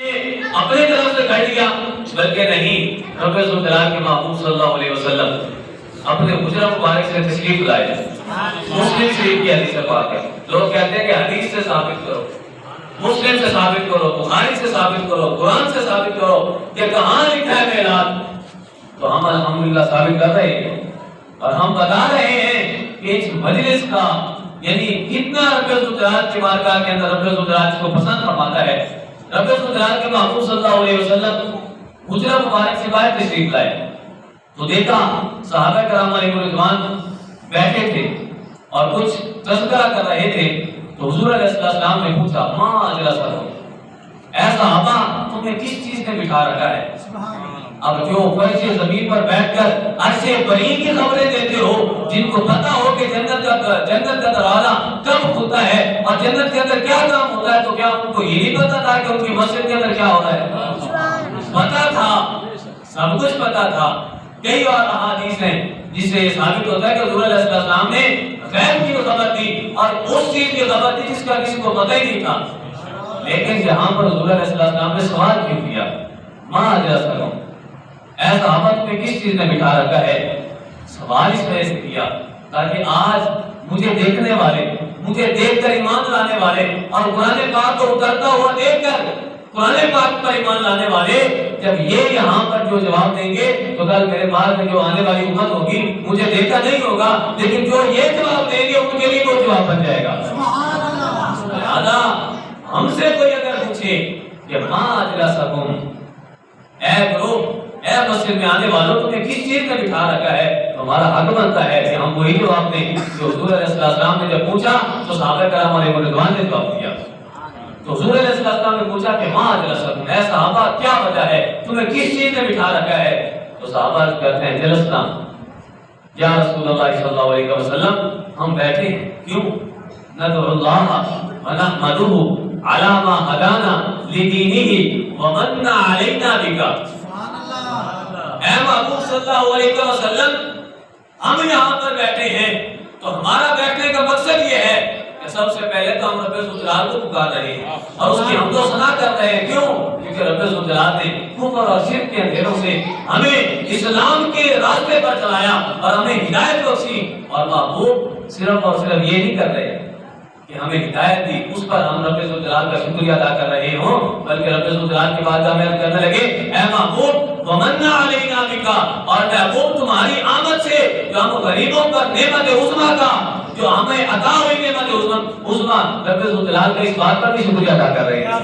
اپنے طرف سے کہہ دیا، بلکہ نہیں، رب ذو جلال کے محبوب صلی اللہ علیہ وسلم اپنے حجرہ مبارک سے تشریف لائے۔ مسلم شریف کی حدیث پاک ہے، لوگ کہتے ہیں کہ حدیث سے ثابت کرو، مسلم سے ثابت کرو، بخاری سے ثابت کرو، قرآن سے ثابت کرو کہ کہاں لکھا ہے میلاد؟ تو ہم الحمدللہ ثابت کر رہے ہیں اور ہم بتا رہے ہیں کہ اس مجلس کا یعنی کتنا رب ذو جلال کی بارگاہ کے اندر رب ذو جلال اس کو پسند فرماتا ہے۔ رب ذو جلال کے محبوب صلی اللہ علیہ وسلم حجرہ مبارک سے باہر تشریف لائے تو دیکھا صحابہ کرام علیہ رضوان بیٹھے تھے اور کچھ تذکرہ کر رہے تھے، تو حضور علیہ السلام نے پوچھا ما اجلسکم، اے صحابہ تمہیں کس چیز نے بٹھا رکھا ہے؟ اب جو فرش زمین پر بیٹھ کر عرش بری کی خبریں دیتے ہو، جن کو پتا ہو کہ جنت کا دروازہ کب کھلتا ہے اور جنت کے اندر کیا کام ہوتا ہے، تو کیا ان کو یہ نہیں پتا تھا کہ ان کی مسجد کے اندر کیا ہو رہا ہے؟ پتا تھا، سب کچھ پتا تھا۔ کئی اور احادیث ہیں جس سے یہ ثابت ہوتا ہے کہ حضور علیہ السلام نے غیب کی خبر دی اور اس چیز کی خبر دی جس کا کسی کو پتہ ہی نہیں تھا۔ لیکن یہاں پر حضور علیہ السلام نے سوال کیوں کیا؟ ما اجلسکم، اے صحابہ تمہیں کس چیز نے بٹھا رکھا ہے؟ سوال اس وجہ سے کیا تاکہ آج مجھے دیکھنے والے، مجھے دیکھ کر ایمان لانے والے اور قرآن پاک کو اترتا ہوا دیکھ کر قرآن پاک پر ایمان لانے والے جب یہ یہاں پر جو جواب دیں گے تو کل میرے بعد میں جو آنے والی امت ہوگی مجھے دیکھا نہیں ہوگا، لیکن جو یہ جواب دیں گے ان کے لیے وہ جواب بن جائے گا۔ لہذا ہم سے کوئی اگر پوچھے کہ ما اجلسکم، اے گروہ، اے مسجد میں آنے والوں تمہیں کس چیز نے بٹھا رکھا ہے، تو ہمارا حق بنتا ہے کہ ہم وہی جواب دیں جو حضور علیہ السلام نے جب پوچھا تو صحابہ کرام علیہ رضوان نے جواب دیا۔ تو حضور علیہ السلام نے پوچھا کہ ما اجلسکم، اے صحابہ کیا وجہ ہے، تمہیں کس چیز نے بٹھا رکھا ہے؟ تو صحابہ کہتے ہیں جلسنا یا رسول اللہ صلی اللہ علیہ وسلم، ہم بیٹھے ہیں، کیوں؟ ندعو اللہ ونحمدہ علی ما ہدانا لدینہ ومن علینا بک۔ اے محبوب صلی اللہ علیہ وسلم، ہم یہاں پر بیٹھے ہیں تو ہمارا بیٹھنے کا مقصد یہ ہے کہ سب سے پہلے تو ہم رب ذو جلال کو پکار رہے ہیں اور اس کی حمد و ثنا کر رہے ہیں۔ کیوں؟ کیونکہ رب ذو جلال نے کفر اور شرک کے اندھیروں سے ہمیں اسلام کے راستے پر چلایا اور ہمیں ہدایت بخشی، اور محبوب صرف اور صرف یہ نہیں کر رہے کہ ہمیں ہدایت دی اس پر ہم رب ذو جلال کا شکریہ ادا کر رہے ہوں، بلکہ رب ذو جلال کی بارگاہ میں عرض کرنے لگے اے محبوب ومن علینا بک، اور محبوب تمہاری آمد سے جو ہم غریبوں پر نعمت عظمیٰ کا جو ہمیں عطا ہوئی نعمت عظمیٰ، رب ذو جلال کا اس بات پر بھی شکریہ ادا کر رہے ہیں۔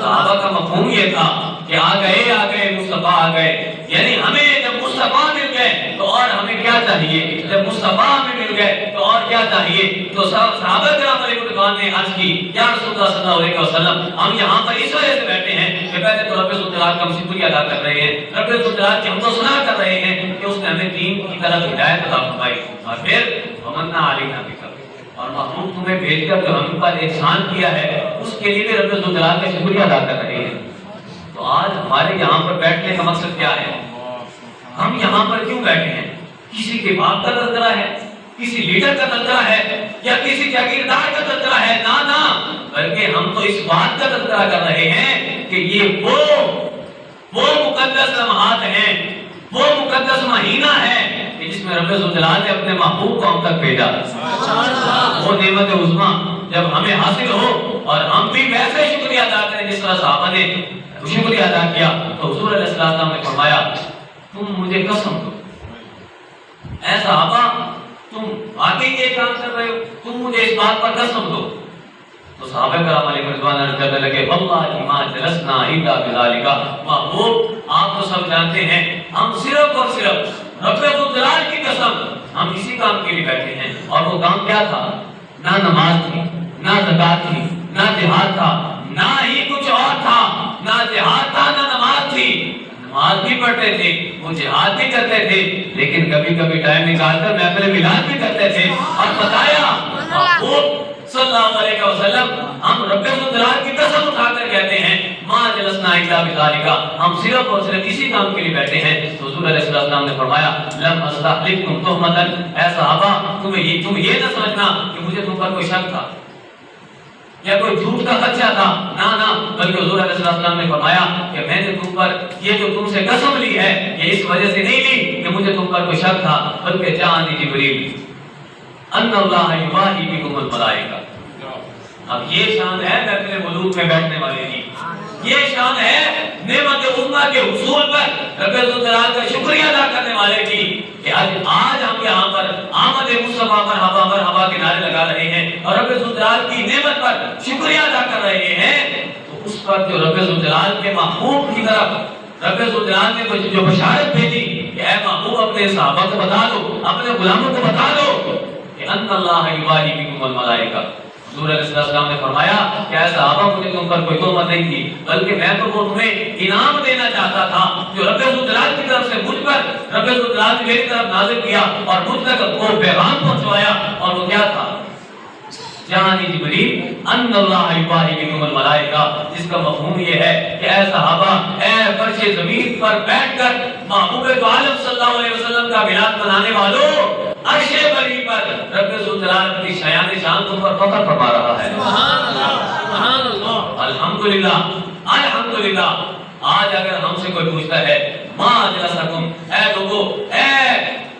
صحابہ کا مفہوم یہ تھا کہ آ گئے مصطفیٰ آ گئے، یعنی ہمیں جب مصطفیٰ مل گئے تو اور ہمیں کیا چاہیے، جب مصطفیٰ ہمیں مل گئے تو اور کیا چاہیے؟ تو صحابہ کرام علیہ رضوان نے عرض کی یا رسول اللہ صلی اللہ علیہ وسلم، ہم یہاں پر اس وجہ سے بیٹھے ہیں کہ پہلے تو رب ذو جلال کا شکریہ ادا کر رہے ہیں، رب ذو جلال کی حمد و ثنا کر رہے ہیں کہ اس نے ہمیں دین کی طرف ہدایت عطا فرمائی، اور پھر ومن علینا بک، اور محبوب تمہیں بھیج کر جو ہم پر احسان کیا ہے اس کے لیے بھی رب ذو جلال کا شکریہ ادا کر رہے ہیں۔ تو آج ہمارے یہاں پر بیٹھنے کا مقصد کیا ہے؟ ہم یہاں پر کیوں بیٹھے ہیں؟ کسی کے باپ کا تذکرہ ہے، کسی لیڈر کا تذکرہ ہے یا کسی جاگیردار کا تذکرہ ہے؟ نہ، بلکہ ہم تو اس بات کا تذکرہ کر رہے ہیں کہ یہ وہ مقدس لمحات ہیں، وہ مقدس مہینہ ہے کہ جس میں رب ذو جلال نے اپنے محبوب کو ہم تک بھیجا۔ وہ نعمت عظمیٰ جب ہمیں حاصل ہو اور ہم بھی ویسے شکریہ ادا کریں جس طرح صحابہ نے شکریہ ادا کیا، تو حضور علیہ السلام نے فرمایا تم مجھے قسم دو، اے صحابہ تم واقعی یہ کام کر رہے ہو، تم مجھے اس بات پر قسم دو۔ تو صحابہ کرام علیہ رضوان نے کہنے لگے واللہ ما جلسنا الا بذالک، محبوب آپ تو سب جانتے ہیں ہم صرف اور صرف رب ذو جلال کی قسم ہم اسی کام کے لیے بیٹھے ہیں، اور وہ کام کیا تھا؟ نہ نماز تھی، نہ زکات تھی، نہ جہاد تھا، نہ ہی کچھ اور تھا، نہ جہاد تھا نہ نماز تھی۔ نماز بھی پڑھتے تھے، وہ جہاد بھی کرتے تھے، لیکن کبھی کبھی ٹائم نکال کر محفل میلاد بھی کرتے تھے، اور بتایا محبوب صلی اللہ علیہ وسلم ہم رب ذو جلال کی قسم اٹھا کر کہتے ہیں ما جلسنا الا بذالک، ہم صرف اور صرف اسی کام کے لیے بیٹھے ہیں۔ تو حضور علیہ السلام نے فرمایا لم استحلفکم تہمۃ، اے صحابہ تم یہ نہ سمجھنا کہ مجھے تم پر کوئی شک تھا، یا کوئی جھوٹ کا خدشہ تھا، نہ بلکہ حضور علیہ السلام نے فرمایا کہ میں نے تم پر یہ جو تم سے قسم لی ہے یہ اس وجہ سے نہیں لی کہ مجھے تم پر کوئی شک تھا، بلکہ جاءنی جبریل ان اللہ یباہی بکم الملائکہ۔ اب یہ شان ہے محفل ملوک میں بیٹھنے والے کی، یہ شان ہے نعمت عظمیٰ کے حصول پر رب الجلال کا شکریہ ادا کرنے والے کی کہ آج ہم یہاں پر آمد مصطفیٰ مرحبا کے نعرے لگا رہے ہیں اور رب الجلال کی نعمت پر شکریہ ادا کر رہے ہیں، تو اس پر جو رب الجلال کے محبوب کی طرف رب الجلال نے جو بشارت بھیجی کہ اے محبوب اپنے صحابہ کو بتا دو، اپنے غلاموں کو بتا دو کہ ان اللہ یباہی بکم الملائکہ۔ حضور علیہ السلام نے فرمایا کہ اے صحابہ مجھے تم پر کوئی تہمت نہیں تھی، بلکہ میں تو وہ تمہیں انعام دینا چاہتا تھا جو رب الجلال کی طرف سے مجھ پر رب الجلال نے میری طرف نازل کیا اور مجھ تک وہ پیغام پہنچوایا، اور وہ کیا تھا؟ جاءنی جبریل ان اللہ یباہی بکم الملائکہ، جس کا مفہوم یہ ہے کہ اے صحابہ، اے فرش زمین پر بیٹھ کر محبوب دو عالم صلی اللہ علیہ وسلم کا میلاد منانے والوں، عرش بری پر رب الجلال اپنی شایان شان تم پر فخر فرما رہا ہے۔ سبحان اللہ، سبحان اللہ، الحمدللہ، الحمدللہ۔ آج اگر ہم سے کوئی پوچھتا ہے ما اجلسکم، اے لوگو، اے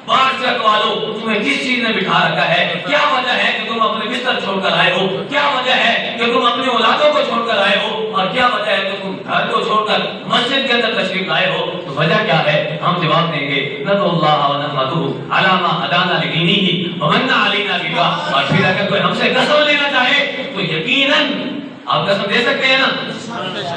بادشاہ والو، تمہیں کس چیز نے بٹھا رکھا ہے؟ کیا وجہ ہے کہ تم اپنے بستر چھوڑ کر آئے ہو؟ کیا وجہ ہے کہ تم اپنی اولادوں کو چھوڑ کر آئے ہو؟ اور کیا وجہ ہے کہ تم گھر کو چھوڑ کر مسجد کے اندر تشریف لائے ہو؟ تو وجہ کیا ہے؟ ہم جواب دیں گے ندعو اللہ و نحمدہ علی ما ہدانا لدینہ ومن علینا بہا۔ اور پھر اگر کوئی ہم سے قسم لینا چاہے تو یقیناً آپ قسم دے سکتے ہیں نا،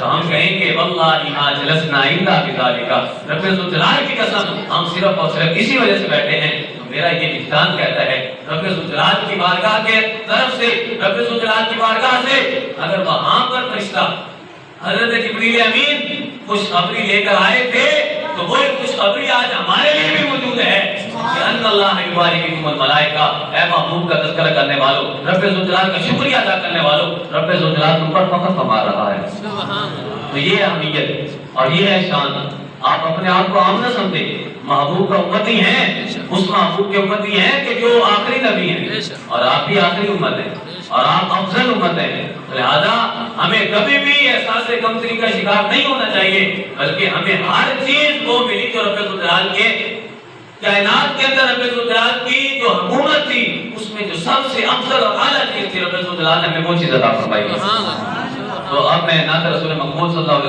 تو ہم کہیں گے واللہ ما جلسنا الا بذالک، رب الجلال کی قسم ہم صرف اور صرف اسی وجہ سے بیٹھے ہیں۔ تو میرا یہ وجدان کہتا ہے رب الجلال کی بارگاہ کے طرف سے، رب الجلال کی بارگاہ سے اگر وہاں پر فرشتہ حضرت جبریل امین خوشخبری لے کر آئے تھے تو وہی خوشخبری آج ہمارے لیے بھی موجود ہے کہ ان اللہ یباہی بکم الملائکہ، اے محبوب کا تذکرہ کرنے والوں، رب الجلال کا شکریہ ادا کرنے والوں، رب الجلال تم پر فخر فرما رہا ہے۔ تو یہ اہمیت اور یہ ہے شان۔ آپ اپنے آپ کو عام نہ سمجھے، محبوب کا امتی ہیں، اس محبوب کے امتی ہیں کہ جو آخری نبی ہیں، اور آپ بھی آخری امت ہیں اور آپ افضل امت ہیں۔ لہذا ہمیں کبھی بھی احساس کمتری کا شکار نہیں ہونا چاہیے، بلکہ ہمیں ہر چیز وہ ملی جو رب الجلال کے کائنات کے اندر رب الجلال کی جو حکومت تھی اس میں جو سب سے افضل اور اعلیٰ چیز تھی، رب الجلال نے ہمیں وہ چیز عطا فرمائی ہے۔ تو اب میں نعت رسول مقبول صلی اللہ علیہ وسلم